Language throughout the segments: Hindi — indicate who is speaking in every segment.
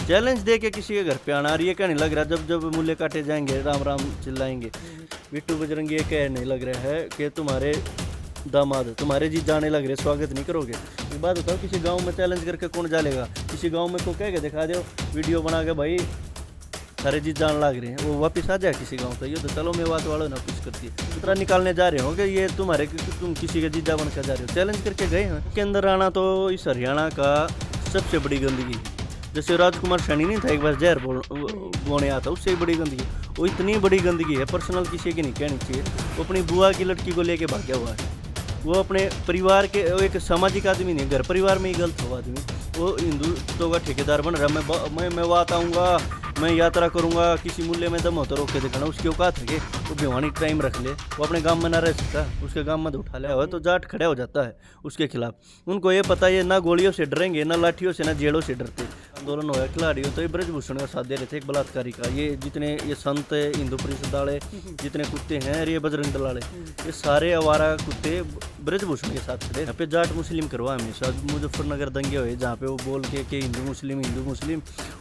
Speaker 1: चैलेंज दे के किसी के घर पे आना, और ये क्या नहीं लग रहा जब जब मूल्य काटे जाएंगे राम राम चिल्लाएंगे। बिट्टू बजरंगी ये क्या नहीं लग रहा है कि तुम्हारे दामाद तुम्हारे जी जाने लग रहे, स्वागत नहीं करोगे। एक बात बताओ, किसी गांव में चैलेंज करके कौन जालेगा? किसी गांव में को कह के दिखा दो वीडियो बना के, भाई सारे जी जान लग रहे हैं, वो वापस आ जाए किसी गांव। तो ये तो चलो मेवात वालों ने वापस करती है, इतना निकालने जा रहे हो कि ये तुम्हारे तुम किसी के जीजा बन कर जा रहे हो। चैलेंज करके गए हैं के अंदर आना तो इस हरियाणा का सबसे बड़ी गंदगी है। जैसे राजकुमार सैनी नहीं था एक बार जहर बोने आता, उससे ही बड़ी गंदगी। वो इतनी बड़ी गंदगी है, पर्सनल किसी की नहीं कहनी चाहिए। वो अपनी बुआ की लड़की को लेके भागा हुआ है। वो अपने परिवार के, वो एक सामाजिक आदमी नहीं, घर परिवार में ही गलत हुआ आदमी। वो हिंदुत्व का ठेकेदार बन रहा है। मैं बात आऊँगा, मैं यात्रा करूँगा, किसी मूल्य में दम होता रोक के दिखाना। उसकी औकात है कि वो भिवानी टाइम रख ले, वो अपने गांव में ना रह सकता, उसके गांव में तो उठा लिया हुआ तो जाट खड़ा हो जाता है उसके खिलाफ। उनको ये पता है ना गोलियों से डरेंगे, ना लाठियों से, ना जेड़ों से डरते। आंदोलन होया खिलाड़ी हो तो ये ब्रजभूषण का साथ दे रहे थे, एक बलात्कारी का। ये जितने ये संत हिंदू परिषद वाले जितने कुत्ते हैं, और ये बजरंग दल वाले, ये सारे आवारा कुत्ते ब्रजभूषण के साथ खड़े। यहाँ पे जाट मुस्लिम करवा हमेशा। मुजफ्फरनगर दंगे हुए जहाँ पे वो बोल के हिंदू मुस्लिम,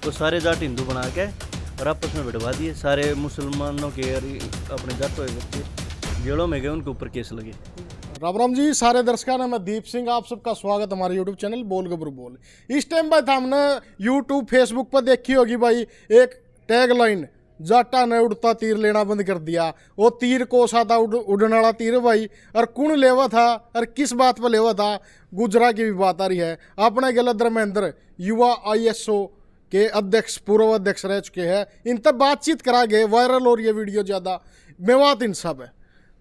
Speaker 1: वो सारे जाट हिंदू बना के और आपस में भिड़वा दिए। सारे मुसलमानों के और अपने जाटों के बच्चे जेलों में गए, उनके ऊपर केस लगे।
Speaker 2: राम राम जी सारे दर्शकों ने, मैं दीप सिंह, आप सबका स्वागत हमारे यूट्यूब चैनल बोल गबरू बोल। इस टाइम बाद हमने यूट्यूब फेसबुक पर देखी होगी भाई एक टैग लाइन, जाटा ने उड़ता तीर लेना बंद कर दिया। वो तीर को सादा उड़ने वाला तीर भाई, और कौन लेवा था और किस बात पर लेवा था, गुजरा की भी बात आ रही है। अपने गलत धर्मेंद्र युवा ISO के अध्यक्ष, पूर्व अध्यक्ष रह चुके हैं, इन तब बातचीत करा गए, वायरल हो रही है वीडियो ज़्यादा, मेवात इन सब है।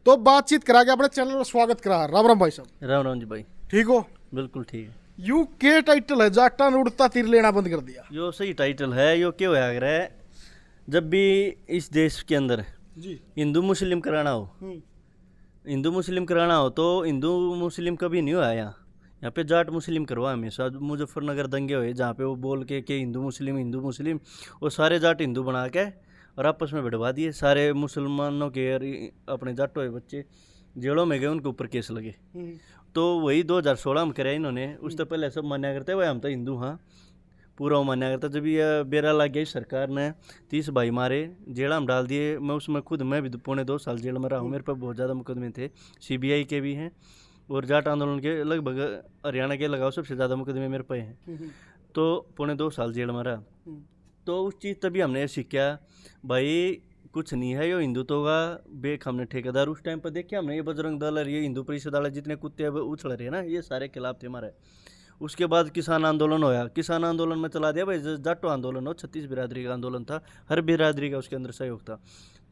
Speaker 2: तो बातचीत करा के अपने चैनल में स्वागत करा। राम राम भाई साहब।
Speaker 1: राम राम जी भाई।
Speaker 2: ठीक हो?
Speaker 1: बिल्कुल ठीक है।
Speaker 2: यू के टाइटल है, जाटा ने उड़ता तीर लेना बंद कर दिया।
Speaker 1: यो सही टाइटल है। यो क्यों है रहा है, जब भी इस देश के अंदर
Speaker 2: जी
Speaker 1: हिंदू मुस्लिम कराना हो, तो हिंदू मुस्लिम कभी नहीं हुआ। यहाँ पे जाट मुस्लिम करवा हमेशा। मुजफ्फरनगर दंगे हुए जहाँ पे वो बोल के हिंदू मुस्लिम, वो सारे जाट हिंदू बना के और आपस में भिड़वा दिए। सारे मुसलमानों के और अपने जाटों के बच्चे जेलों में गए, उनके ऊपर केस लगे। तो वही 2016 में करे इन्होंने। उससे पहले सब मान्या करते भाई हम तो हिंदू, हाँ पूरा मान्या करता। जब ये बेरा लग गया, सरकार ने 30 भाई मारे, जेल में डाल दिए। मैं उसमें खुद मैं भी 2.5 साल जेल में रहा हूँ। मेरे पर बहुत ज़्यादा मुकदमे थे, CBI के भी हैं और जाट आंदोलन के लगभग हरियाणा के लगाओ सबसे ज़्यादा मुकदमे मेरे पे हैं। तो 2.5 साल जेल में रहा। तो उस चीज़ तभी हमने सीखा भाई कुछ नहीं है यो हिंदुत्व का बेक हमने ठेकेदार। उस टाइम पर देखिए हमने ये बजरंग दल और ये हिंदू परिषद वाले जितने कुत्ते उछल रहे हैं ना, ये सारे खिलाफ थे हमारे। उसके बाद किसान आंदोलन होया, किसान आंदोलन में चला दिया भाई जाटो आंदोलन हो, 36 बिरादरी का आंदोलन था, हर बिरादरी का उसके अंदर सहयोग था।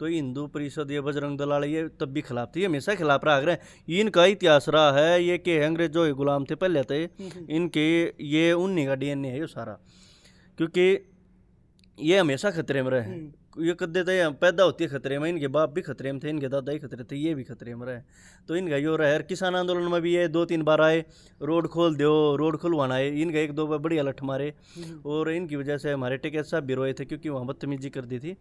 Speaker 1: तो हिंदू परिषद ये बजरंग दल वाले ये तब भी खिलाफ थे, ये हमेशा खिलाफ रहा रहे। इनका इतिहास रहा है ये कि अंग्रेजों के गुलाम थे पहले थे, इनके ये उन्हीं का DNA है ये सारा, क्योंकि ये हमेशा खतरे में रहे। ये कदे थे पैदा होती है खतरे में, इनके बाप भी खतरे में थे, इनके दादा ही खतरे थे, ये भी खतरे में रहे। तो इनका यो रहे। किसान आंदोलन में भी ये 2-3 बार आए, रोड खोल दो, रोड खुलवाना है, इनका 1-2 बार बड़ी अलट मारे। और इनकी वजह से हमारे टिकैत साहब भी रोए थे क्योंकि वहाँ बदतमीजी कर दी थी।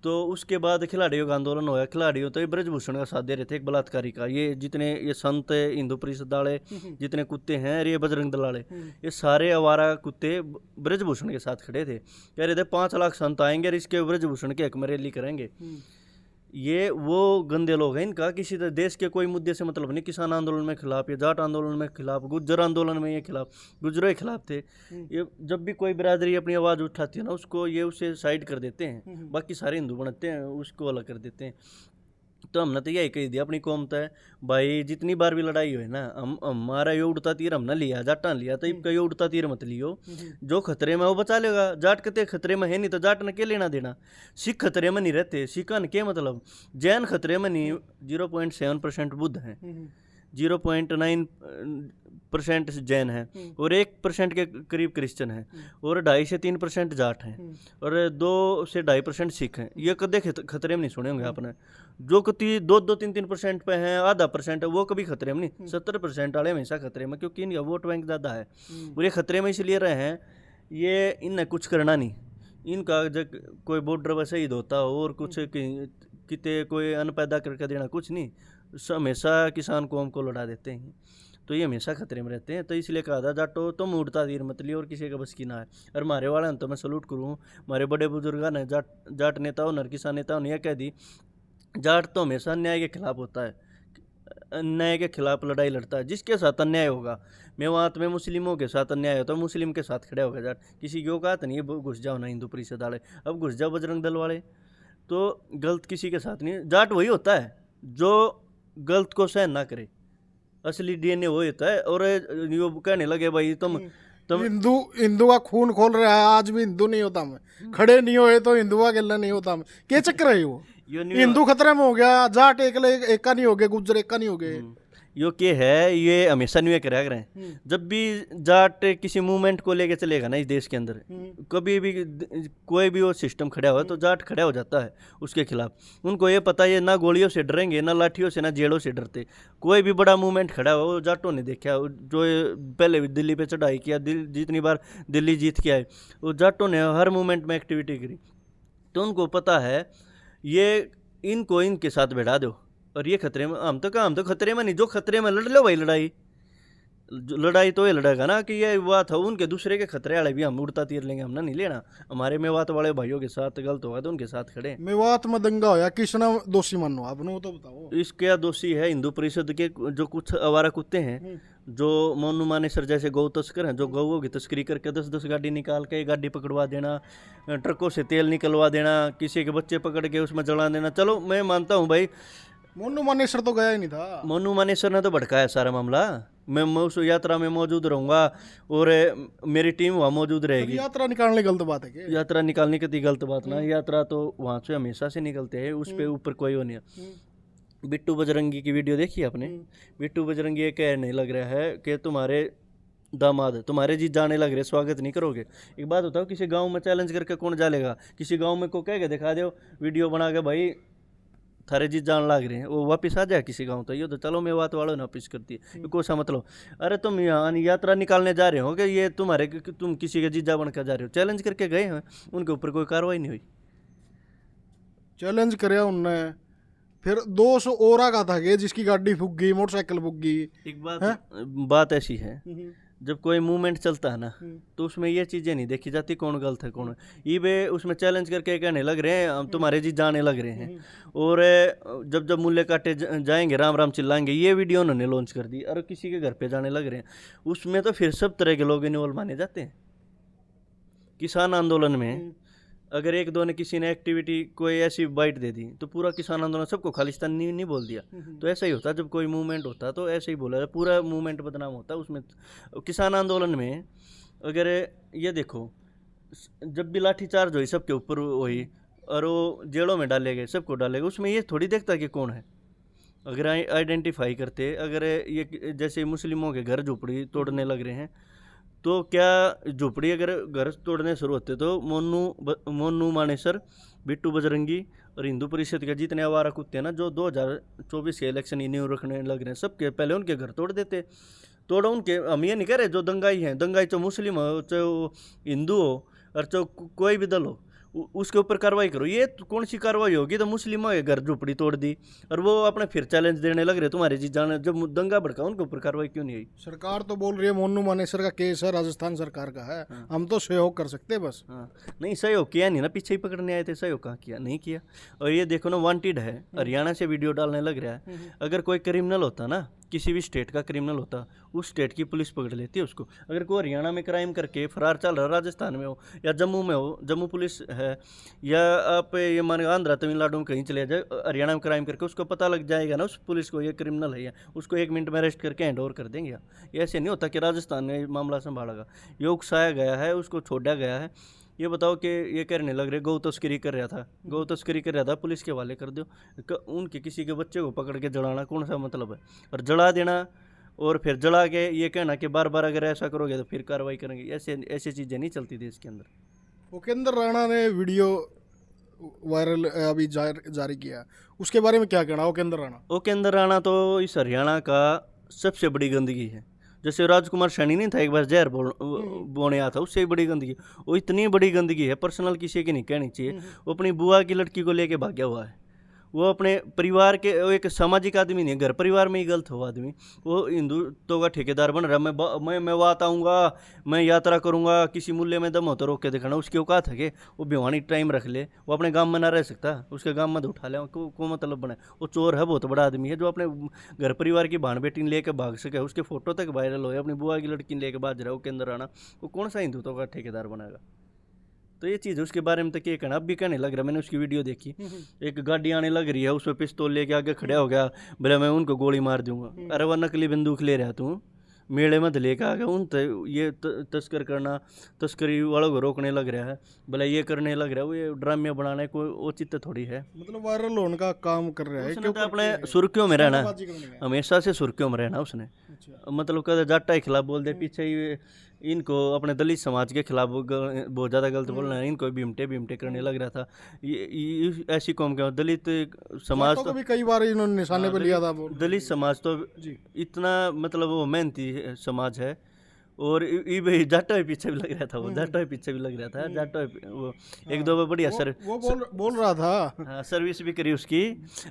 Speaker 1: तो उसके बाद खिलाड़ियों का आंदोलन होया। खिलाड़ियों तो ये ब्रजभूषण का साथ दे रहे थे, एक बलात्कारी का। ये जितने ये संत हिंदू परिषद वाले जितने कुत्ते हैं, और ये बजरंग दल वाले, ये सारे आवारा कुत्ते ब्रजभूषण के साथ खड़े थे। कह रहे थे 5 लाख संत आएंगे और इसके ब्रजभूषण के हक में रैली करेंगे। ये वो गंदे लोग हैं, इनका किसी देश के कोई मुद्दे से मतलब नहीं। किसान आंदोलन में खिलाफ, या जाट आंदोलन में खिलाफ, गुज्जर आंदोलन में ये खिलाफ, गुज्जरों के खिलाफ थे। ये जब भी कोई बिरादरी अपनी आवाज़ उठाती है ना, उसको ये उसे साइड कर देते हैं, बाकी सारे हिंदू बनाते हैं, उसको अलग कर देते हैं। तो हमने तो यही कही दिया अपनी कौम तो है भाई, जितनी बार भी लड़ाई हुई ना, हमारा ये उड़ता तीर हमने लिया, जाटा लिया, तो इनका ये उड़ता तीर मत लियो। जो खतरे में वो बचा लेगा। जाट कहते खतरे में है नहीं, तो जाट ने क्या लेना देना। सिख खतरे में नहीं रहते, सिखा ने क्या मतलब। जैन खतरे में नहीं, 0.7% बुद्ध हैं, 0.9% जैन हैं, और 1% के करीब क्रिश्चियन हैं, और 2.5 से 3% जाट हैं, और 2 से 2.5% सिख हैं। ये कदे खतरे में नहीं सुने होंगे आपने। जो कति 2-3% पे हैं, आधा % है, वो कभी खतरे में नहीं। 70% वाले हमेशा खतरे में, क्योंकि इनका वोट बैंक ज़्यादा है। और ये खतरे में इसलिए रहे हैं, ये इनने कुछ करना नहीं। इनका जब कोई बॉर्डर पर शहीद होता हो और कुछ किते कोई अन्न पैदा करके देना, कुछ नहीं, हमेशा किसान कौम को लड़ा देते हैं। तो ये हमेशा खतरे में रहते हैं। तो इसलिए कहा था जाटो तुम उड़ता तीर मत लियो और किसी का बस की ना है। और हमारे वाले तो मैं सलूट करूँ, हमारे बड़े बुजुर्गों ने जाट नेताओं नर किसान नेताओं ने यह कह दी, जाट तो हमेशा अन्याय के खिलाफ होता है, अन्याय के खिलाफ लड़ाई लड़ता है। जिसके साथ अन्याय होगा, मेवात में मुस्लिमों के साथ अन्याय होता है, मुस्लिम के साथ खड़े होगा जाट। किसी की औकात नहीं है घुस जाओ ना हिंदू परिषद वाले, अब घुस जाओ बजरंग दल वाले, तो गलत किसी के साथ नहीं। जाट वही होता है जो गलत को सहन ना करे, असली डीएनए वही होता है। और यो कहने लगे भाई तुम
Speaker 2: हिंदू का खून खोल रहा है, आज भी हिंदू नहीं होता मैं, खड़े नहीं होए तो हिंदू का गला नहीं होता मैं, क्या चक्कर है वो? हिंदू खतरे में हो गया, जाट एक का नहीं हो गया, गुज्जर एक का नहीं हो गए।
Speaker 1: यो के है ये हमेशा न्यू करा करें। जब भी जाट किसी मूवमेंट को लेके चलेगा ना इस देश के अंदर, कभी भी कोई भी वो सिस्टम खड़ा हुआ तो जाट खड़ा हो जाता है उसके खिलाफ। उनको ये पता है ना गोलियों से डरेंगे, ना लाठियों से, ना जेड़ों से डरते। कोई भी बड़ा मूवमेंट खड़ा हुआ वो जाटों ने देखा, जो पहले भी दिल्ली पे चढ़ाई किया, जितनी बार दिल्ली जीत के आए वो जाटों ने हर मूवमेंट में एक्टिविटी करी। तो उनको पता है ये इनको इनके साथ बैठा दो और ये खतरे में। हम तो खतरे में नहीं, जो खतरे में लड़ लो भाई लड़ाई तो ये लड़ेगा ना कि ये बात है उनके दूसरे के खतरे वाले भी हम उड़ता तीर लेंगे, हमने नहीं लेना। हमारे मेवात वाले भाइयों के साथ गलत होगा तो उनके साथ खड़े।
Speaker 2: मेवात में दंगा होया, किसने दोषी मानो आपने, वो तो बताओ।
Speaker 1: इसके दोषी है हिंदू परिषद के जो कुछ आवारा कुत्ते हैं, जो मोनू मानेसर जैसे गौ तस्कर हैं, जो गौओं की तस्करी करके 10-10 गाड़ी निकाल के गाड़ी पकड़वा देना, ट्रकों से तेल निकलवा देना, किसी के बच्चे पकड़ के उसमें जला देना। चलो मैं मानता हूँ भाई,
Speaker 2: मोनू मानेसर तो गया ही नहीं था।
Speaker 1: मोनू मानेसर ने तो भड़काया सारा मामला। मैं उस यात्रा में मौजूद रहूंगा और मेरी टीम वहाँ मौजूद रहेगी।
Speaker 2: यात्रा निकालने गलत बात है क्या?
Speaker 1: यात्रा निकालने की गलत बात ना, यात्रा तो वहाँ से हमेशा से निकलते हैं, उस पे ऊपर कोई वो नहीं है। बिट्टू बजरंगी की वीडियो देखी आपने? बिट्टू बजरंगी ये कहने लग रहा है कि तुम्हारे दामाद तुम्हारे जी जाने लग रहे, स्वागत नहीं करोगे। एक बात बताओ, किसी गांव में चैलेंज करके कौन जालेगा? किसी गांव में को कह के दिखा दो वीडियो बना के भाई थारे जी जान लाग रहे हैं, वो वापस आ जाए किसी गांव। तो ये तो चलो मेवात वालों ने वापस करती है, कोई सा मतलब। अरे तुम यहाँ यात्रा निकालने जा रहे हो कि ये तुम्हारे तुम किसी के जीजा बनकर जा रहे हो? चैलेंज करके गए हैं, उनके ऊपर कोई कार्रवाई नहीं हुई।
Speaker 2: चैलेंज कराया उनने, फिर 200 और का था कि जिसकी गाड़ी फूक गई, मोटरसाइकिल फूक गई।
Speaker 1: एक बात ऐसी है, जब कोई मूवमेंट चलता है ना तो उसमें ये चीज़ें नहीं देखी जाती कौन गलत है कौन है। ये वे उसमें चैलेंज करके कहने लग रहे हैं हम तुम्हारे जी जाने लग रहे हैं, और जब जब मूल्य काटे जाएंगे राम राम चिल्लाएंगे, ये वीडियो उन्होंने लॉन्च कर दी और किसी के घर पे जाने लग रहे हैं। उसमें तो फिर सब तरह के लोग इन्वॉल्व माने जाते हैं। किसान आंदोलन में अगर एक दो ने किसी ने एक्टिविटी कोई ऐसी बाइट दे दी तो पूरा किसान आंदोलन सबको खालिस्तान नहीं बोल दिया। तो ऐसा ही होता, जब कोई मूवमेंट होता तो ऐसे ही बोला, पूरा मूवमेंट बदनाम होता उसमें। किसान आंदोलन में अगर ये देखो, जब भी लाठीचार्ज हुई सबके ऊपर हुई और वो जेलों में डाले गए, सबको डाले गए, उसमें ये थोड़ी देखता कि कौन है। अगर आइडेंटिफाई करते, अगर ये जैसे मुस्लिमों के घर झोपड़ी तोड़ने लग रहे हैं, तो क्या झोपड़ी अगर घर तोड़ने शुरू होते तो मोनू मानेसर, बिट्टू बजरंगी और हिंदू परिषद के जितने आवारा कुत्ते हैं ना, जो 2024 के इलेक्शन न्यू रखने लग रहे हैं, सबके पहले उनके घर तोड़ देते। तोड़ो उनके, हम ये नहीं कह रहे जो दंगाई हैं, दंगाई चाहे मुस्लिम हो, चाहे हिंदू हो, और चाहे कोई भी दल हो, उसके ऊपर कार्रवाई करो। ये कौन सी कार्रवाई होगी? तो मुस्लिमों के घर झोपड़ी तोड़ दी और वो अपने फिर चैलेंज देने लग रहे तुम्हारे जी जाने, जब दंगा भड़का उनके ऊपर कार्रवाई क्यों नहीं हुई?
Speaker 2: सरकार तो बोल रही है मोनू मानेसर का केस है, राजस्थान सरकार का है। हम तो सहयोग कर सकते हैं बस।
Speaker 1: नहीं, सहयोग किया नहीं ना, पीछे ही पकड़ने आए थे, सहयोग कहाँ किया? नहीं किया। और ये देखो ना, वांटेड है, हरियाणा से वीडियो डालने लग रहा है। अगर कोई क्रिमिनल होता ना, किसी भी स्टेट का क्रिमिनल होता, उस स्टेट की पुलिस पकड़ लेती है उसको। अगर कोई हरियाणा में क्राइम करके फरार चल रहा, राजस्थान में हो या जम्मू में हो, जम्मू पुलिस है, या आप ये मान आंध्रा तमिलनाडु में कहीं चले जाए, हरियाणा में क्राइम करके उसको पता लग जाएगा ना उस पुलिस को ये क्रिमिनल है, या उसको 1 मिनट में अरेस्ट करके हैंड ओवर कर देंगे। ये ऐसे नहीं होता कि राजस्थान में मामला संभालेगा। ये उकसाया गया है, उसको छोड़ा गया है। ये बताओ कि ये कहने लग रहे गौ तस्करी कर रहा था, पुलिस के हवाले कर दो। उनके किसी के बच्चे को पकड़ के जलाना कौन सा मतलब है? और जला देना और फिर जला के ये कहना कि बार बार अगर ऐसा करोगे तो फिर कार्रवाई करेंगे, ऐसी चीज़ें नहीं चलती देश के अंदर।
Speaker 2: उपेंद्र राणा ने वीडियो वायरल अभी जारी किया, उसके बारे में क्या कहना? उपेंद्र राणा
Speaker 1: तो इस हरियाणा का सबसे बड़ी गंदगी है। जैसे राजकुमार सैनी नहीं था, एक बार जहर बोने आया था, उससे ही बड़ी गंदगी। वो इतनी बड़ी गंदगी है, पर्सनल किसी की नहीं कहनी चाहिए। वो अपनी बुआ की लड़की को लेके भाग्या हुआ है, वो अपने परिवार के, वो एक सामाजिक आदमी नहीं है, घर परिवार में ही गलत हो आदमी। वो हिंदुत्व का ठेकेदार बन रहा है। मैं वहाँ आऊँगा, मैं यात्रा करूँगा, किसी मूल्य में दम हो तो रोक के दिखाना। उसकी औकात है कि वो भिवानी टाइम रख ले, वो अपने गांव में ना रह सकता, उसके गांव में तो उठा ले, को मतलब बने। वो चोर है, बहुत बड़ा आदमी है, जो अपने घर परिवार की भान बेटी लेके भाग सके, उसके फोटो तक वायरल हो, अपनी बुआ की लड़की लेके भाग रहा है वो केंद्र आना, वो कौन सा हिंदुत्व का ठेकेदार बनेगा? तो ये चीज़ उसके बारे में तो क्या कहना, अब भी कहने लग रहा है। मैंने उसकी वीडियो देखी, एक गाड़ी आने लग रही है, उसमें पिस्तौल लेके आगे खड़ा हो गया, बोले मैं उनको गोली मार दूंगा। अरे वह नकली बंदूक ले रहा तू, मेले में लेके आ गया उन ये तस्कर करना, तस्करी वालों को रोकने लग रहा है, बोले ये करने लग रहा है। वो ये ड्रामे बनाने कोई औचित्य थोड़ी है।
Speaker 2: मतलब वायरल होने का काम कर रहा है,
Speaker 1: उसने तो अपने सुर्खियों में रहना, हमेशा से सुर्खियों में रहना उसने। मतलब कदे जाटा के खिलाफ बोल दे, पीछे ही इनको अपने दलित समाज के खिलाफ बहुत ज़्यादा गलत बोलना है, इनको भीमटे करने लग रहा था। ये ऐसी कौम के दलित समाज तो
Speaker 2: भी कई बार इन्होंने निशाने पे लिया था।
Speaker 1: दलित समाज तो इतना मतलब वो मेहनती समाज है। और ये जाटो के पीछे भी लग रहा था, वो जाटो के पीछे भी लग रहा था। जाटो वो एक दो बढ़िया
Speaker 2: वो बोल रहा था।
Speaker 1: हाँ, सर्विस भी करी उसकी,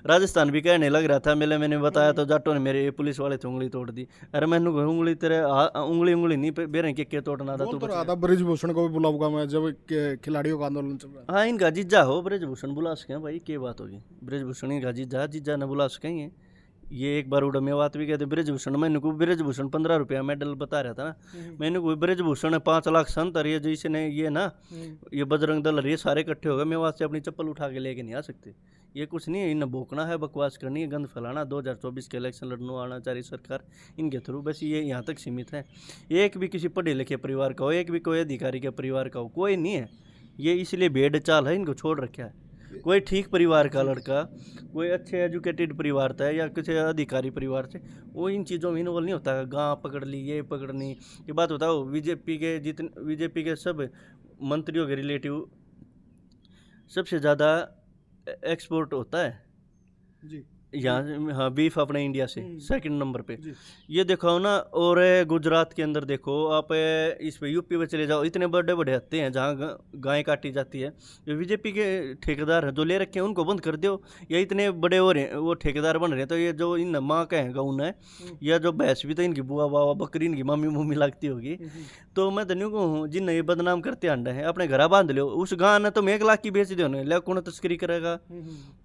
Speaker 1: राजस्थान भी कहने लग रहा था। मैंने बताया तो जाटो ने मेरे पुलिस वाले थे उंगली तोड़ दी। अरे मैंने उंगली तेरे उंगली नहीं बेरे के तोड़ना था।
Speaker 2: तो रहा था ब्रिजभूषण को भी बुलाऊंगा मैं जब खिलाड़ियों का आंदोलन चल रहा है।
Speaker 1: हाँ, इनका जीजा हो, ब्रिजभूषण बुला सके भाई, क्या बात होगी। ब्रिजभूषण इनका जीजा न बुला सकेंगे। ये एक बार उड़ा में बात भी कहते ब्रिजभूषण, मैंने को ब्रिजभूषण 15 रुपया मेडल बता रहा था ना। मैंने को ब्रिजभूषण 5 लाख संत, और ये जैसे ने ये ना ये बजरंग दल, ये सारे इकट्ठे हो गए, मैं वहाँ से अपनी चप्पल उठा के लेके नहीं आ सकते। ये कुछ नहीं है, इन्हें भोंकना है, बकवास करनी है, गंद फैलाना, 2024 के इलेक्शन लड़ना आना चाह रही सरकार इनके थ्रू, बस ये यहाँ तक सीमित है। एक भी किसी पढ़े लिखे परिवार का हो, एक भी कोई अधिकारी के परिवार का हो, कोई नहीं है। ये इसलिए भेड़ चाल है, इनको छोड़ रखा है। कोई ठीक परिवार का लड़का, कोई अच्छे एजुकेटेड परिवार था या किसी अधिकारी परिवार से, वो इन चीज़ों में इन्वॉल्व नहीं होता। गांव पकड़ ली, ये पकड़नी, ये बात बताओ। बीजेपी के सब मंत्रियों के रिलेटिव सबसे ज़्यादा एक्सपोर्ट होता है
Speaker 2: जी
Speaker 1: यहाँ। हाँ, बीफ अपने इंडिया से सेकंड नंबर पे। ये देखो ना, और गुजरात के अंदर देखो आप, इस पे यूपी में चले जाओ, इतने बड़े बड़े हत्ते हैं जहाँ गायें काटी जाती है। जो बीजेपी के ठेकेदार हैं जो ले रखे हैं, उनको बंद कर दो। या इतने बड़े हो रहे हैं, वो ठेकेदार बन रहे हैं, तो ये जो इन माँ का है गौन है, या जो भैंस भी तो इनकी बुआ बाबा बकरी इनकी मम्मी लगती होगी। तो मैं तो नहीं कहूँ, जिन ये बदनाम करते अंडे हैं, अपने घर बांध लो। उस गाय ने तुम 1 लाख की बेच दो, ले कौन तस्करी करेगा?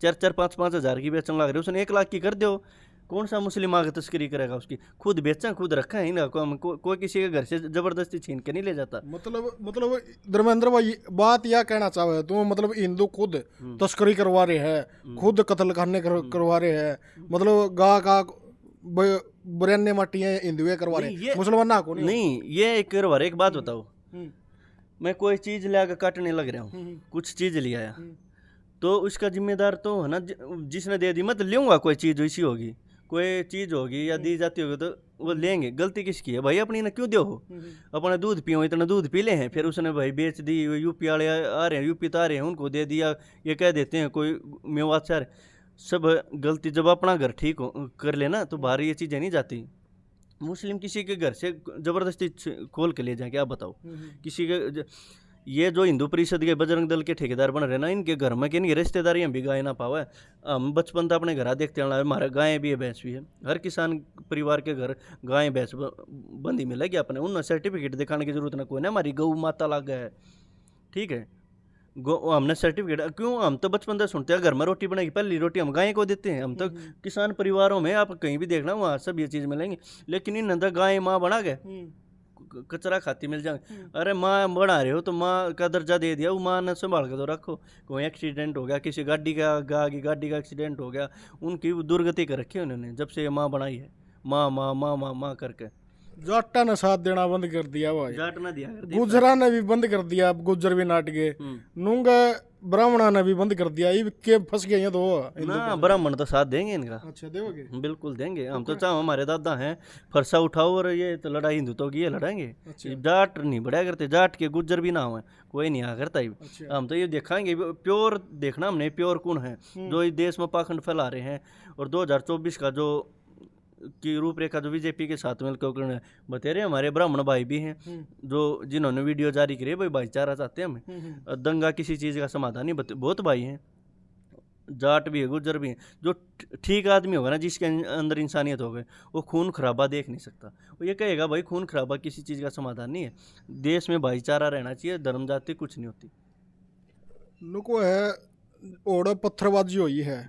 Speaker 1: 4-5 हज़ार की बेचने लग रहे, उसने 1 लाख की कर दो। कौन सा मुस्लिम आगे तस्करी करेगा उसकी? खुद बेचा, खुद रखा है ना, कोई किसी के घर से जबरदस्ती छीन के नहीं ले जाता।
Speaker 2: मतलब धर्मेंद्र भाई बात यह कहना चाहे तो, मतलब हिंदू खुद तस्करी करवा रहे हैं, खुद कत्ल खाने करवा रहे हैं। मतलब गा का बरन्ने माटियां हिंदुए करवा रहे हैं, मुसलमान को
Speaker 1: नहीं। ये एक करवा रहे। एक बात बताओ, मैं कोई चीज ले आकर काटने लग रहा हूँ, कुछ चीज ले आया, तो उसका जिम्मेदार तो है ना जिसने दे दी। मत लूँगा, कोई चीज़ वैसी होगी, कोई चीज़ होगी या दी जाती होगी तो वो लेंगे। गलती किसकी है भाई? अपनी ना क्यों दो हो? अपना दूध पियो, इतना दूध पी ले हैं, फिर उसने भाई बेच दी। यूपी वाले आ रहे हैं, यूपी तो आ रहे हैं, उनको दे दिया, ये कह देते हैं कोई मेवात चार। सब गलती जब अपना घर ठीक कर लेना तो बाहर ये चीज़ें नहीं जाती। मुस्लिम किसी के घर से ज़बरदस्ती खोल के ले जाए, क्या बताओ? किसी के ये जो हिंदू परिषद के बजरंग दल के ठेकेदार बन रहे ना, इनके घर में इनकी रिश्तेदारियाँ भी गाय ना पावे। हम बचपन तो अपने घर देखते हैं, हमारे गायें भी है, भैंस भी है। हर किसान परिवार के घर गायें भैंस बंदी मिलेगी अपने, उन सर्टिफिकेट दिखाने की जरूरत ना कोई ना। हमारी गौ माता लग गया है, ठीक है, हमने सर्टिफिकेट क्यों? हम तो बचपन से सुनते हैं, घर में रोटी बनेगी, पहली रोटी हम गाय को देते हैं। हम तो किसान परिवारों में, आप कहीं भी देखना वहाँ सब ये चीज़ मिलेंगी। लेकिन इन तो गाय माँ बना गए, कचरा खाती मिल जाए। अरे माँ बना रहे हो तो माँ का दर्जा दे दिया, वो माँ ने संभाल के तो रखो। कोई एक्सीडेंट हो गया, किसी गाड़ी का एक्सीडेंट हो गया, उनकी दुर्गति कर रखी है उन्होंने जब से ये माँ बनाई है। माँ माँ माँ माँ माँ करके
Speaker 2: जाटा ने साथ देना बंद कर दिया भाई,
Speaker 1: जाट ना दिया कर दिया,
Speaker 2: गुजरा ने भी बंद कर दिया, गुजर भी नाट गए, नूंगा ब्राह्मणा ने भी बंद कर दिया। ये के फंस गए तो
Speaker 1: ना, ब्राह्मण तो साथ देंगे इनका।
Speaker 2: अच्छा, देंगे,
Speaker 1: बिल्कुल देंगे। हम तो चाहे हमारे दादा हैं, फरसा उठाओ और ये तो लड़ाई हिंदुत्व की, ये लड़ाएंगे। जाट नहीं बढ़ाया करते, जाट के गुज्जर भी ना हुए, कोई नहीं आ करता। हम तो ये देखाएंगे, प्योर देखना हमने, प्योर कौन है जो इस देश में पाखंड फैला रहे हैं। और 2024 का जो की रूपरेखा जो बीजेपी के साथ मिलकर बता रहे, हमारे ब्राह्मण भाई भी हैं जो जिन्होंने वीडियो जारी करी, भाई भाईचारा चाहते हैं हमें, दंगा किसी चीज़ का समाधान नहीं, बहुत भाई हैं। जाट भी है, गुज्जर भी है, जो ठीक आदमी होगा ना, जिसके अंदर इंसानियत होगी, वो खून खराबा देख नहीं सकता। वो ये कहेगा भाई खून खराबा किसी चीज़ का समाधान नहीं है, देश में भाईचारा रहना चाहिए, धर्म जाति कुछ नहीं होती।
Speaker 2: नुको है ओड़ा पत्थरबाजी हुई है,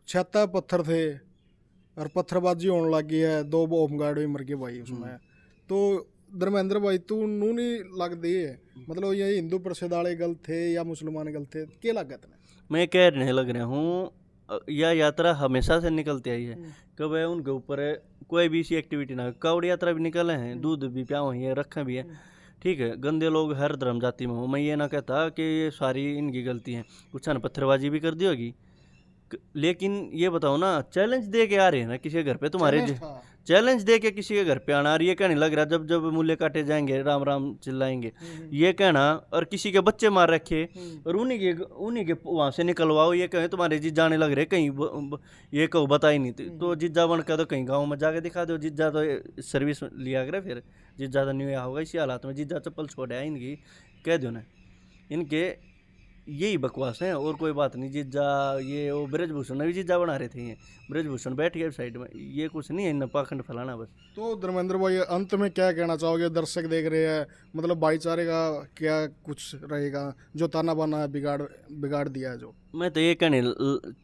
Speaker 2: 76 पत्थर थे और पत्थरबाजी होने लगी है, 2 होमगार्ड भी मर गए भाई उसमें। तो धर्मेंद्र भाई तू नू नहीं लगती है, मतलब ये हिंदू परिषद वाले गलत थे या मुसलमान गलत थे, क्या लगा तुम्हें?
Speaker 1: मैं कहने लग रहा हूँ, यह यात्रा हमेशा से निकलती आई है, कब है उनके ऊपर कोई भी ऐसी एक्टिविटी ना, कावड़ यात्रा भी निकले हैं, दूध भी प्या हुई है, रखे भी है, ठीक है। गंदे लोग हर धर्म जाति में हो, मैं ये ना कहता कि ये सारी इनकी गलती है, कुछ ने पत्थरबाजी भी कर दी होगी, लेकिन ये बताओ ना, चैलेंज दे के आ रहे हैं ना किसी के घर पे, तुम्हारे चैलेंज दे के किसी के घर पे आना, और ये कहने लग रहा जब जब मूल्य काटे जाएंगे राम राम चिल्लाएंगे, ये कहना, और किसी के बच्चे मार रखे और उन्हीं के वहाँ से निकलवाओ, ये कहें तुम्हारे जीत जाने लग रहे कहीं, ये कहो बता ही नहीं तो जीजा बन का तो कहीं गाँव में जाके दिखा दो, जीजा तो सर्विस लिया करे, फिर जीजा तो नहीं होगा इसी हालात में, जीजा चप्पल छोड़ आया इनकी, कह दो ना, इनके यही बकवास है और कोई बात नहीं। जीजा ये वो ब्रजभूषण भी जीजा बना रहे थे, ये ब्रजभूषण बैठ गए साइड में, ये कुछ नहीं है, इन पाखंड फैलाना बस।
Speaker 2: तो धर्मेंद्र भाई अंत में क्या कहना चाहोगे, दर्शक देख रहे हैं, मतलब भाईचारे का क्या कुछ रहेगा, जो ताना बाना है बिगाड़ दिया है जो?
Speaker 1: मैं तो ये कहने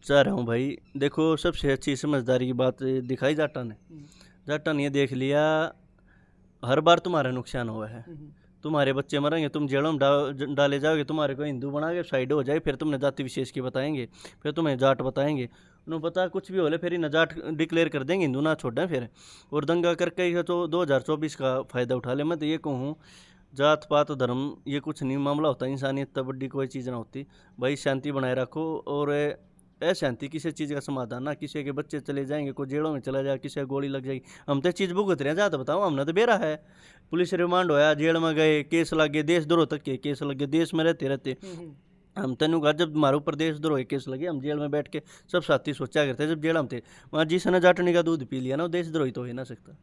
Speaker 1: चाह रहा हूँ भाई, देखो सबसे अच्छी समझदारी की बात दिखाई जाटा ने, जाटा ने ये देख लिया हर बार तुम्हारा नुकसान हुआ है, तुम्हारे बच्चे मरेंगे, तुम जेलों में डाले जाओगे, तुम्हारे को हिंदू बना के साइड हो जाए, फिर तुमने जाति विशेष की बताएंगे, फिर तुम्हें जाट बताएंगे, उन्हें पता कुछ भी होले फिर इन्हें जाट डिक्लेयर कर देंगे, हिंदू ना छोड़ें फिर, और दंगा करके तो 2024 का फ़ायदा उठा ले। मैं तो ये कहूँ जात पात धर्म ये कुछ नहीं मामला होता, इंसानियत तब बड़ी कोई चीज़ ना होती भाई, शांति बनाए रखो, और अशांति किसी चीज़ का समाधान ना, किसी के बच्चे चले जाएंगे, कोई जेलों में चला जाए, किसी को गोली लग जाएगी, हम तो चीज़ भुगत रहे हैं, जाता बताओ, हमने तो बेरा है, पुलिस रिमांड होया, जेल में गए, केस लग गए, देशद्रोह तक के केस लग गए, देश में रहते हम तेनू कहा जब हमारे ऊपर देशद्रोह केस लगे, हम जेल में बैठ के सब साथी सोचा करते, जब जेल में थे वहाँ जिसने जाटनी का दूध पी लिया ना, वो देशद्रोही तो हो ही ना सकता।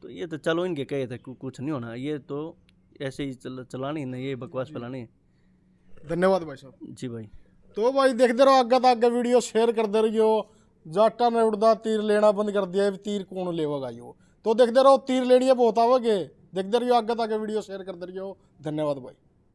Speaker 1: तो ये तो चलो इनके कहे थे कुछ नहीं होना, ये तो ऐसे ही चलानी ना, ये बकवास फैलानी है।
Speaker 2: धन्यवाद भाई साहब।
Speaker 1: जी भाई।
Speaker 2: तो भाई देखते रहो आगे तक आगे वीडियो शेयर करते रहियो। जाटा ने उड़दा तीर लेना बंद कर दिया, तीर कौन लेगा यो, तो देखते रहो तीर लेनी है बहुत आवगे, देखते रहियो आगे तक वीडियो शेयर करते रहियो। धन्यवाद भाई।